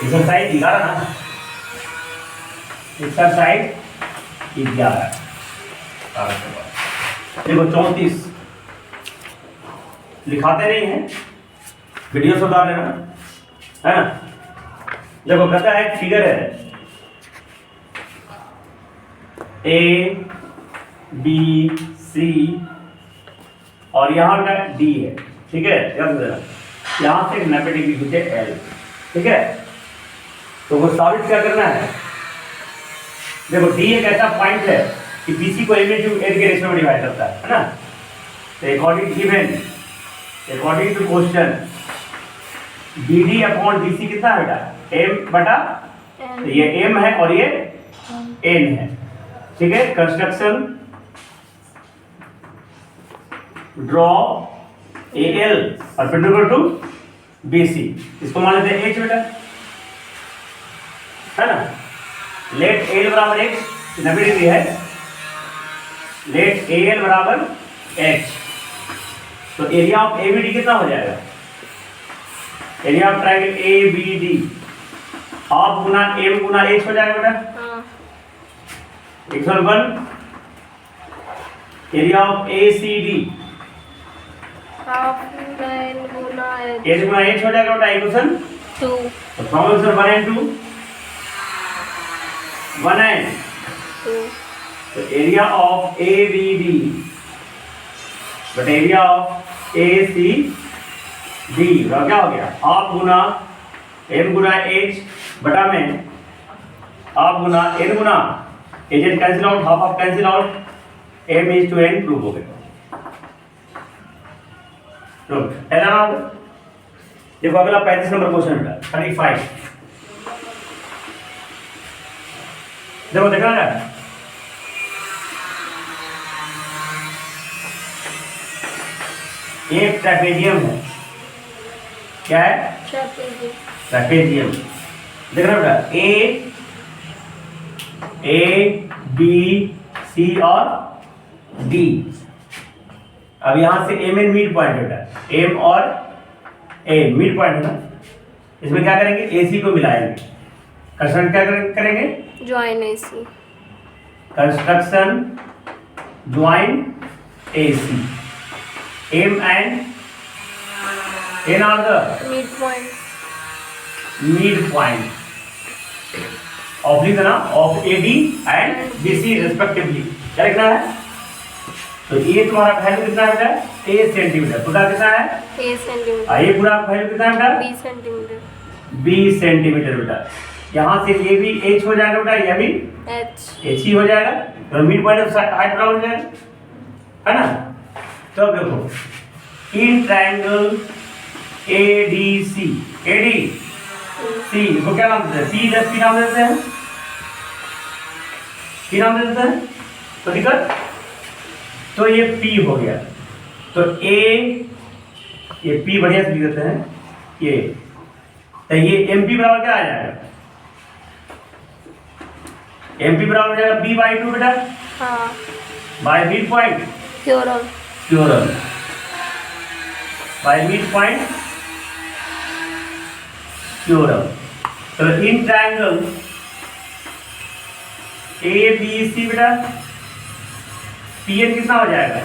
Exercise 11 ना, exercise 11 देखो 34 लिखाते नहीं है, वीडियो से उतार लेना है ना। देखो कहता है फिगर है ए बी सी और यहाँ का डी है, ठीक है। यहाँ से मैग्नेटिक बिंदु है एल, ठीक है। तो वो साबित क्या करना है, देखो डी एक ऐसा पॉइंट है कि बीसी को एम इंटू एल के रेशियो में डिवाइड करता है ना। तो according given, according to question, BD upon DC कितना है बेटा, एम बटा, तो ये एम है और ये एन है, ठीक है। Construction draw A L perpendicular to BC, इसको मान लेते हैं एच बेटा, है ना। लेट एल बराबर एक्स 90 डिग्री है, लेट ए एल बराबर एच, तो area of A B D कितना हो जाएगा, area of triangle A B D half गुना एम गुना एच हो जाएगा बेटा। Equal 1 area of A C D half N गुना एच हो जाएगा बेटा, इक्वेशन 2। तो फ्रॉम आंसर 1 and 2 1 and 2, तो area of A B D but area of A C D क्या हो गया, हाफ गुना एम गुना एच बटा में हाफ गुना एन गुना H H cancel out, half half cancel out, M is to N prove हो गया। देखो अगला 35 नंबर क्वेश्चन बेटा 35, देखो देखना है, एक ट्रेपेजियम है, क्या है, ट्रेपेजियम। देखना बेटा ए बी सी और डी, अब यहां से एम एन मिड पॉइंट बेटा, एम और ए मिड पॉइंट है ना, इसमें क्या करेंगे, ए सी को मिलाएंगे, कंस्ट्रक्शन क्या करेंगे, join AC, construction join AC, M and N are the mid point of the ना of A D and B C respectively, क्या लिखना है। तो ये तुम्हारा वैल्यू कितना है बेटा, ए सेंटीमीटर, पूरा कितना है, ए सेंटीमीटर, ये पूरा वैल्यू कितना है बेटा, बी सेंटीमीटर, बी सेंटीमीटर बेटा। यहाँ से ये भी एच हो जाएगा बेटा, ये भी एच ही हो जाएगा, तो मिड पॉइंट ऑफ हाइट बराबर हो जाएगा, है ना। तो अब देखो in triangle A D C, A D C इसको क्या नाम देते हैं, सी प्लस पी नाम देते हैं, पी नाम देते हैं, तो दिक्कत, तो ये पी हो गया, तो ए ये पी बढ़िया से लिख देते हैं, ये तो ये एम पी बराबर क्या आ जाएगा, एम पी बराबर हो जाएगा बी बाई 2 बेटा, हाँ, bye mid point theorem, bye mid point theorem. तो इन ट्रायंगल ए बी सी बेटा पी एन कितना हो जाएगा,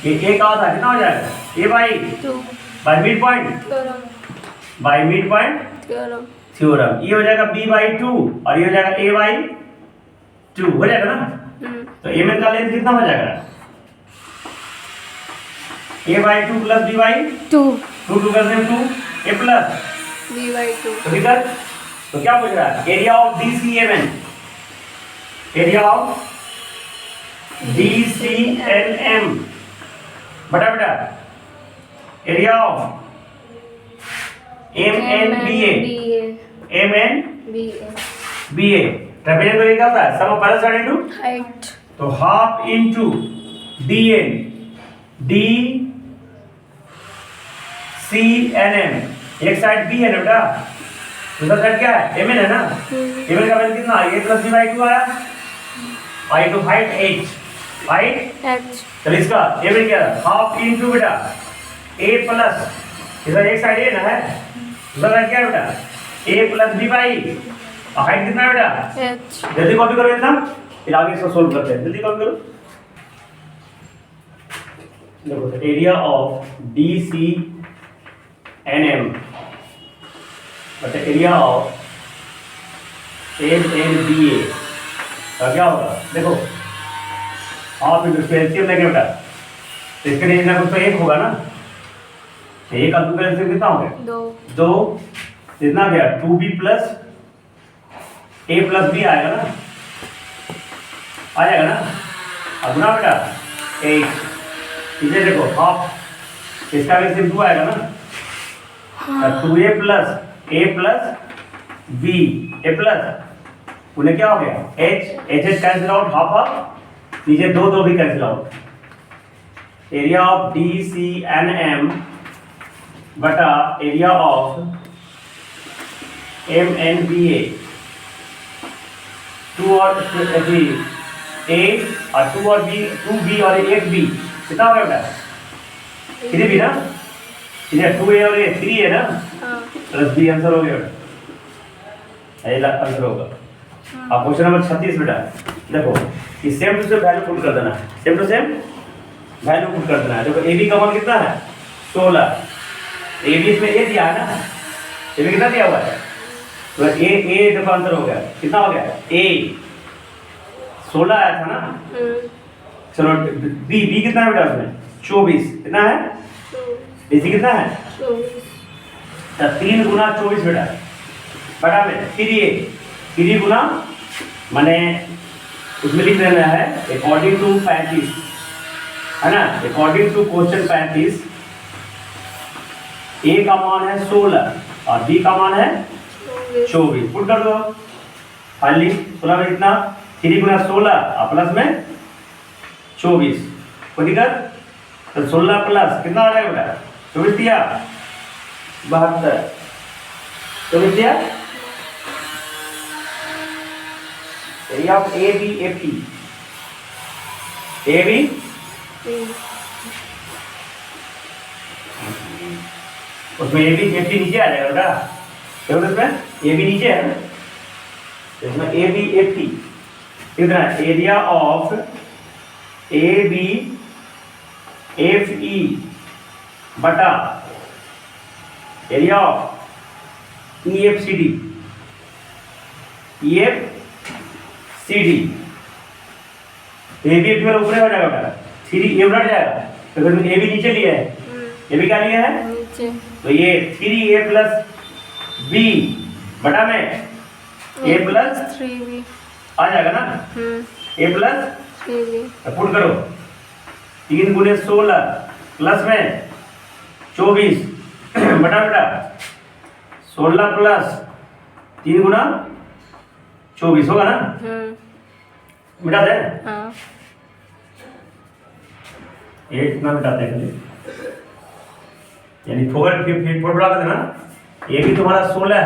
ये ए का होता है कितना हो जाएगा, A by 2 by mid point theorem, ये हो जाएगा b बाई 2 और ये हो जाएगा a बाई 2 हो जाएगा ना। तो एम एन का लेंथ कितना हो जाएगा, a by 2 plus b by 2 2 कर दें 2 a प्लस b बाई 2, तो इधर तो क्या पूछ रहा है, area of D C M N, area of D C N M बटा बेटा area of M N B A, M N B A, trapezium का क्या होता है, sum of parallel side into height, तो half into D N D C N M, एक side B है ना बेटा, दूसरा साइड क्या है, एम एन है ना, एम एन का वैल्यू कितना, ए प्लस बी बाई 2 आया, I two height H, height H. चल इसका एम एन क्या है, हाफ इनटू बेटा ए प्लस, इधर एक साइड ए ना है, दूसरा साइड क्या है बेटा, ए प्लस बी बाई, हाइट कितना है बेटा, H. जल्दी कॉपी करो इतना, फिर आगे इसको सोल्व करते हैं, जल्दी कॉपी करो। देखो area of D C N M but area of M N B A का क्या होगा, देखो आप एलसीएम लेंगे बेटा, तो इसके लिए ना कुछ तो एक होगा ना, तो एक अंक का एलसीएम कितना हो गया, 2. दो, कितना गया 2b प्लस ए प्लस बी आएगा ना, आ जाएगा ना, अब ना बेटा 8, इसे देखो हाफ, इसका भी सिर्फ 2 आएगा ना, 2a प्लस बी ए प्लस, उन्हें क्या हो गया H cancel out, half half, नीचे दो दो भी cancel out, area of D C N M बटा area of M N B A, 2 और ए और 2 और बी, 2b और एक बी, कितना हो गया बेटा, 3b ना, इधर 2a और ये 3 है ना, हाँ. प्लस बी आंसर हो गया बेटा, यही आंसर होगा। अब क्वेश्चन नंबर 36 बेटा, देखो ये same to same value put कर देना है, same to same value put कर देना है। देखो ए बी का मान कितना है 16, ए बी इसमें ए दिया है ना, ए बी कितना दिया हुआ है, तो ए देखो आंसर हो गया, कितना हो गया ए 16 आया था ना, चलो बी कितना है बेटा उसमें 24, कितना है, 2. इसी कितना है 24. 3 गुना 24 बेटा, बटा में 3 गुना, माने उसमें लिख देना है अकॉर्डिंग टू 35 है ना, अकॉर्डिंग टू क्वेश्चन 35 ए का मान है 16 और बी का मान है 24, पुट कर दो खाली 16 में कितना 3 गुना 16 और प्लस में 24, कोई दिक्कत, तो 16 प्लस कितना आ जाएगा बेटा 24 दिया 72, 24 दिया, area of A B F E, A B उसमें ए बी एफ ई नीचे आ जाएगा बेटा, क्या बोलते हैं ए बी नीचे है ना, इसमें ए बी एफ ई कितना, area of A B F E बटा area of E F C D, E F C D, A B F वाला ऊपर हो जाएगा बेटा, 3 ए उलट जाएगा, तो फिर ए बी नीचे लिया है, ए बी क्या लिया है नीचे, तो ये 3a प्लस बी बटा में a प्लस 3b. आ जाएगा ना, a प्लस 3b. पुट करो 3 गुने 16 प्लस में 24 बटा बेटा 16 प्लस 3 गुना 24 होगा ना, मिटा दे, हाँ. ये कितना मिटाते हैं खाली, यानी फोर फिर फोर बढ़ा देना, ये भी तुम्हारा 16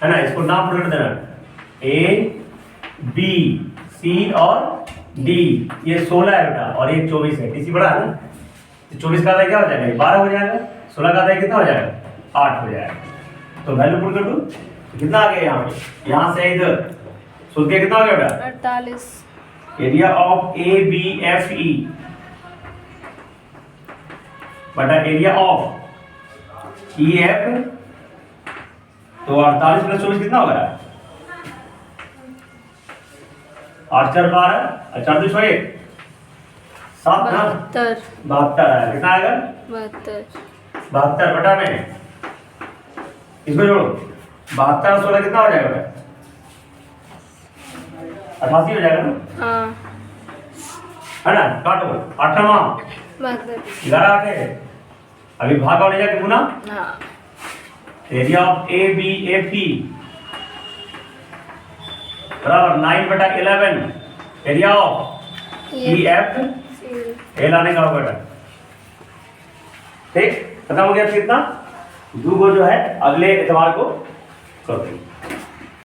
है ना, इसको नाम पुट कर देना ए बी सी और डी, ये 16 है बेटा और ये 24 है, इसी बड़ा है ना, तो 24 का आधा क्या हो जाएगा 12 हो जाएगा, 16 का आधा कितना हो जाएगा 8 हो जाएगा, तो वैल्यू पुट कर दो, तो कितना आ गया यहाँ पे, यहाँ से इधर सोच के कितना हो गया बेटा 48. Area of A B F E बटा एरिया ऑफ ई एफ, तो 48 प्लस 24 कितना होगा 8 4 12 और 4 2 6 7 ना 72 आया, कितना आएगा 72 बटा में इसमें जोड़ो 72 और 16 कितना हो जाएगा बेटा 88 हो जाएगा ना, हाँ. है ना, काटो 8 9 72. 11 आके अभी भाग और ले जाके गुना, हाँ. Area of A B F E बराबर 9 बटा 11 area of E F A लाने का होगा बेटा, ठीक खत्म हो गया, कितना 2 को जो है अगले इतवार को कर देंगे।